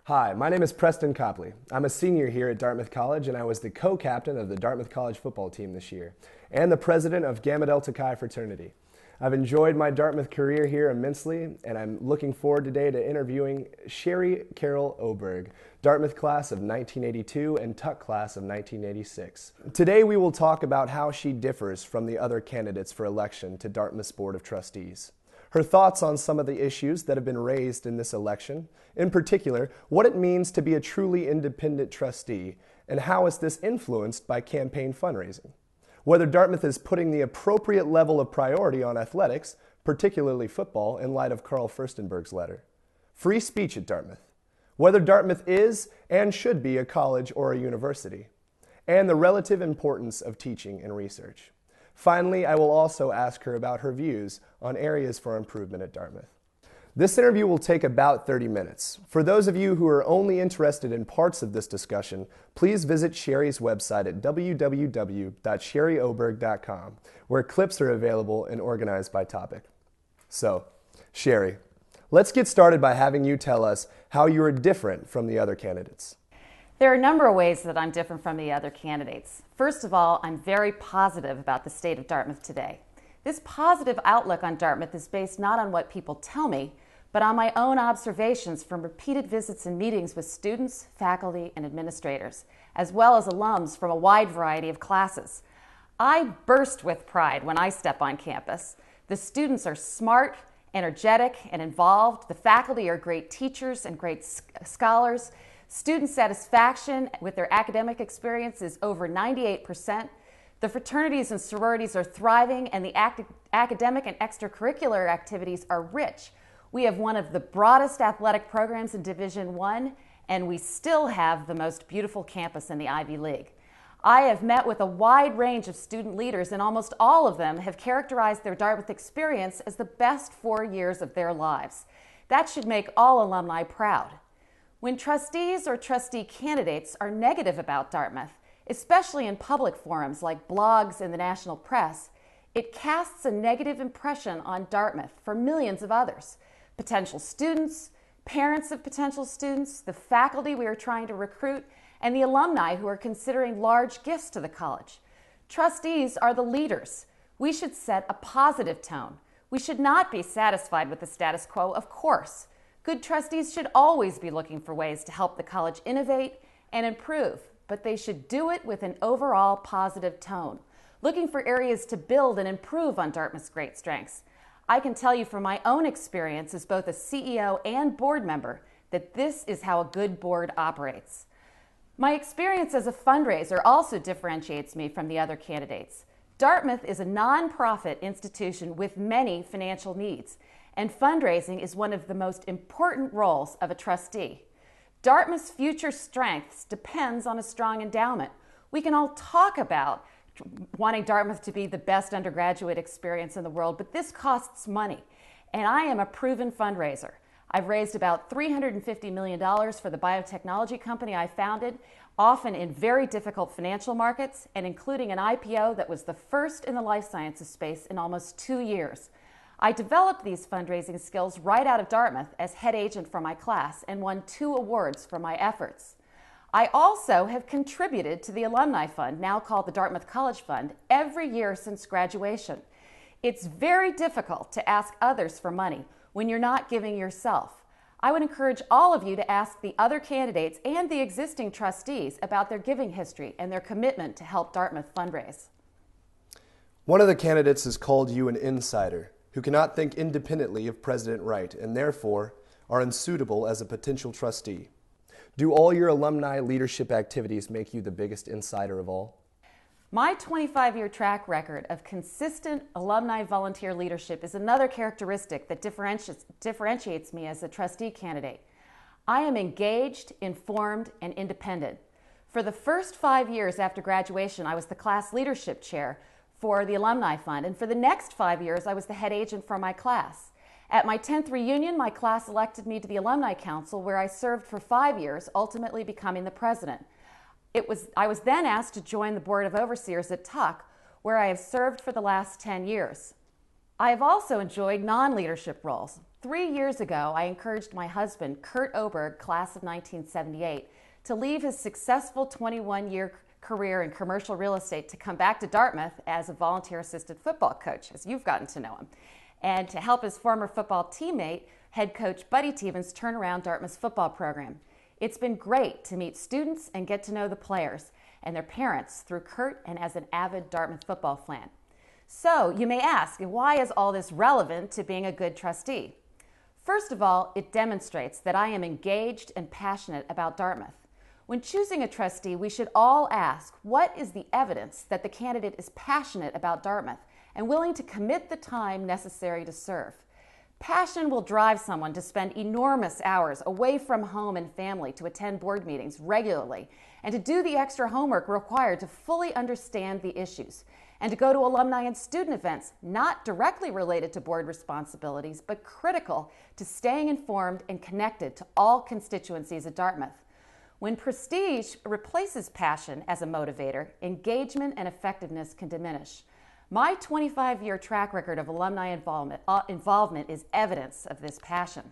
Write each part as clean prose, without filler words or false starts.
Hi, my name is Preston Copley. I'm a senior here at Dartmouth College, and I was the co-captain of the Dartmouth College football team this year, and the president of Gamma Delta Chi fraternity. I've enjoyed my Dartmouth career here immensely, and I'm looking forward today to interviewing Sherri Oberg, Dartmouth class of 1982 and Tuck class of 1986. Today we will talk about how she differs from the other candidates for election to Dartmouth's Board of Trustees. Her thoughts on some of the issues that have been raised in this election, in particular, what it means to be a truly independent trustee, and how is this influenced by campaign fundraising. Whether Dartmouth is putting the appropriate level of priority on athletics, particularly football, in light of Carl Furstenberg's letter. Free speech at Dartmouth. Whether Dartmouth is and should be a college or a university. And the relative importance of teaching and research. Finally, I will also ask her about her views on areas for improvement at Dartmouth. This interview will take about 30 minutes. For those of you who are only interested in parts of this discussion, please visit Sherri's website at www.sherrioberg.com, where clips are available and organized by topic. So, Sherri, let's get started by having you tell us how you are different from the other candidates. There are a number of ways that I'm different from the other candidates. First of all, I'm very positive about the state of Dartmouth today. This positive outlook on Dartmouth is based not on what people tell me, but on my own observations from repeated visits and meetings with students, faculty, and administrators, as well as alums from a wide variety of classes. I burst with pride when I step on campus. The students are smart, energetic, and involved. The faculty are great teachers and great scholars. Student satisfaction with their academic experience is over 98%. The fraternities and sororities are thriving, and the academic and extracurricular activities are rich. We have one of the broadest athletic programs in Division I, and we still have the most beautiful campus in the Ivy League. I have met with a wide range of student leaders, and almost all of them have characterized their Dartmouth experience as the best 4 years of their lives. That should make all alumni proud. When trustees or trustee candidates are negative about Dartmouth, especially in public forums like blogs and the national press, it casts a negative impression on Dartmouth for millions of others. Potential students, parents of potential students, the faculty we are trying to recruit, and the alumni who are considering large gifts to the college. Trustees are the leaders. We should set a positive tone. We should not be satisfied with the status quo, of course. Good trustees should always be looking for ways to help the college innovate and improve, but they should do it with an overall positive tone, looking for areas to build and improve on Dartmouth's great strengths. I can tell you from my own experience as both a CEO and board member that this is how a good board operates. My experience as a fundraiser also differentiates me from the other candidates. Dartmouth is a nonprofit institution with many financial needs, and fundraising is one of the most important roles of a trustee. Dartmouth's future strengths depends on a strong endowment. We can all talk about wanting Dartmouth to be the best undergraduate experience in the world, but this costs money, and I am a proven fundraiser. I've raised about $350 million for the biotechnology company I founded, often in very difficult financial markets, and including an IPO that was the first in the life sciences space in almost 2 years. I developed these fundraising skills right out of Dartmouth as head agent for my class and won 2 awards for my efforts. I also have contributed to the Alumni Fund, now called the Dartmouth College Fund, every year since graduation. It's very difficult to ask others for money when you're not giving yourself. I would encourage all of you to ask the other candidates and the existing trustees about their giving history and their commitment to help Dartmouth fundraise. One of the candidates has called you an insider who cannot think independently of President Wright and therefore are unsuitable as a potential trustee. Do all your alumni leadership activities make you the biggest insider of all? My 25-year track record of consistent alumni volunteer leadership is another characteristic that differentiates me as a trustee candidate. I am engaged, informed, and independent. For the first 5 years after graduation, I was the class leadership chair for the Alumni Fund, and for the next 5 years, I was the head agent for my class. At my 10th reunion, my class elected me to the Alumni Council, where I served for 5 years, ultimately becoming the president. I was then asked to join the Board of Overseers at Tuck, where I have served for the last 10 years. I have also enjoyed non-leadership roles. 3 years ago, I encouraged my husband, Kurt Oberg, class of 1978, to leave his successful 21-year career in commercial real estate to come back to Dartmouth as a volunteer assistant football coach, as you've gotten to know him, and to help his former football teammate, head coach Buddy Stevens, turn around Dartmouth's football program. It's been great to meet students and get to know the players and their parents through Kurt and as an avid Dartmouth football fan. So you may ask, why is all this relevant to being a good trustee? First of all, it demonstrates that I am engaged and passionate about Dartmouth. When choosing a trustee, we should all ask, what is the evidence that the candidate is passionate about Dartmouth and willing to commit the time necessary to serve? Passion will drive someone to spend enormous hours away from home and family to attend board meetings regularly and to do the extra homework required to fully understand the issues and to go to alumni and student events not directly related to board responsibilities but critical to staying informed and connected to all constituencies at Dartmouth. When prestige replaces passion as a motivator, engagement and effectiveness can diminish. My 25-year track record of alumni involvement is evidence of this passion.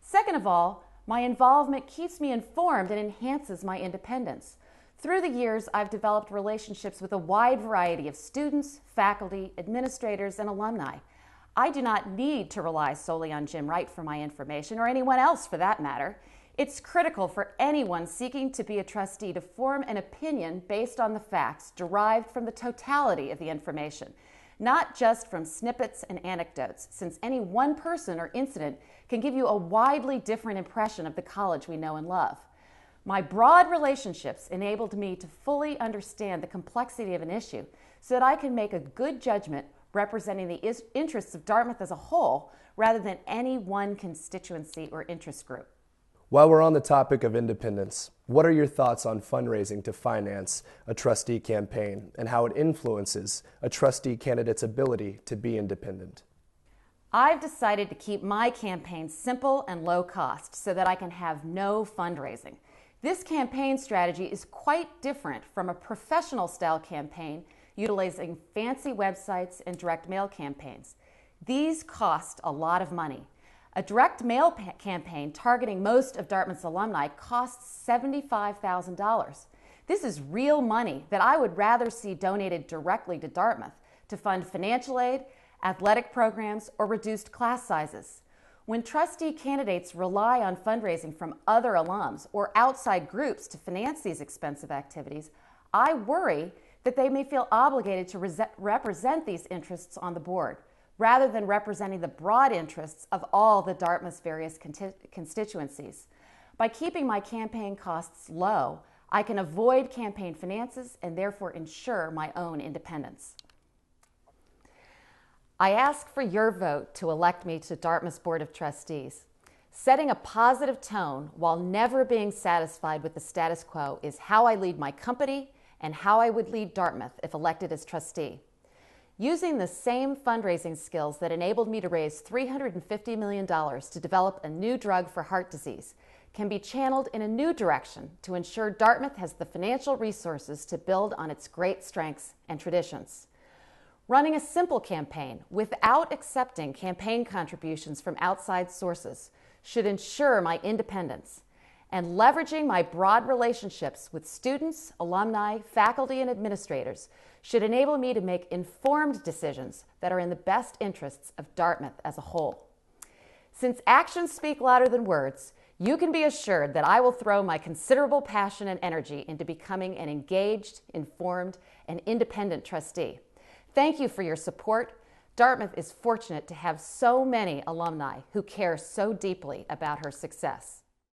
Second of all, my involvement keeps me informed and enhances my independence. Through the years, I've developed relationships with a wide variety of students, faculty, administrators, and alumni. I do not need to rely solely on Jim Wright for my information, or anyone else for that matter. It's critical for anyone seeking to be a trustee to form an opinion based on the facts derived from the totality of the information, not just from snippets and anecdotes, since any one person or incident can give you a widely different impression of the college we know and love. My broad relationships enabled me to fully understand the complexity of an issue so that I can make a good judgment representing the interests of Dartmouth as a whole rather than any one constituency or interest group. While we're on the topic of independence, what are your thoughts on fundraising to finance a trustee campaign and how it influences a trustee candidate's ability to be independent? I've decided to keep my campaign simple and low cost so that I can have no fundraising. This campaign strategy is quite different from a professional style campaign utilizing fancy websites and direct mail campaigns. These cost a lot of money. A direct mail campaign targeting most of Dartmouth's alumni costs $75,000. This is real money that I would rather see donated directly to Dartmouth to fund financial aid, athletic programs, or reduced class sizes. When trustee candidates rely on fundraising from other alums or outside groups to finance these expensive activities, I worry that they may feel obligated to represent these interests on the board, rather than representing the broad interests of all the Dartmouth's various constituencies. By keeping my campaign costs low, I can avoid campaign finances and therefore ensure my own independence. I ask for your vote to elect me to Dartmouth's Board of Trustees. Setting a positive tone while never being satisfied with the status quo is how I lead my company and how I would lead Dartmouth if elected as trustee. Using the same fundraising skills that enabled me to raise $350 million to develop a new drug for heart disease can be channeled in a new direction to ensure Dartmouth has the financial resources to build on its great strengths and traditions. Running a simple campaign without accepting campaign contributions from outside sources should ensure my independence, and leveraging my broad relationships with students, alumni, faculty, and administrators should enable me to make informed decisions that are in the best interests of Dartmouth as a whole. Since actions speak louder than words, you can be assured that I will throw my considerable passion and energy into becoming an engaged, informed, and independent trustee. Thank you for your support. Dartmouth is fortunate to have so many alumni who care so deeply about her success.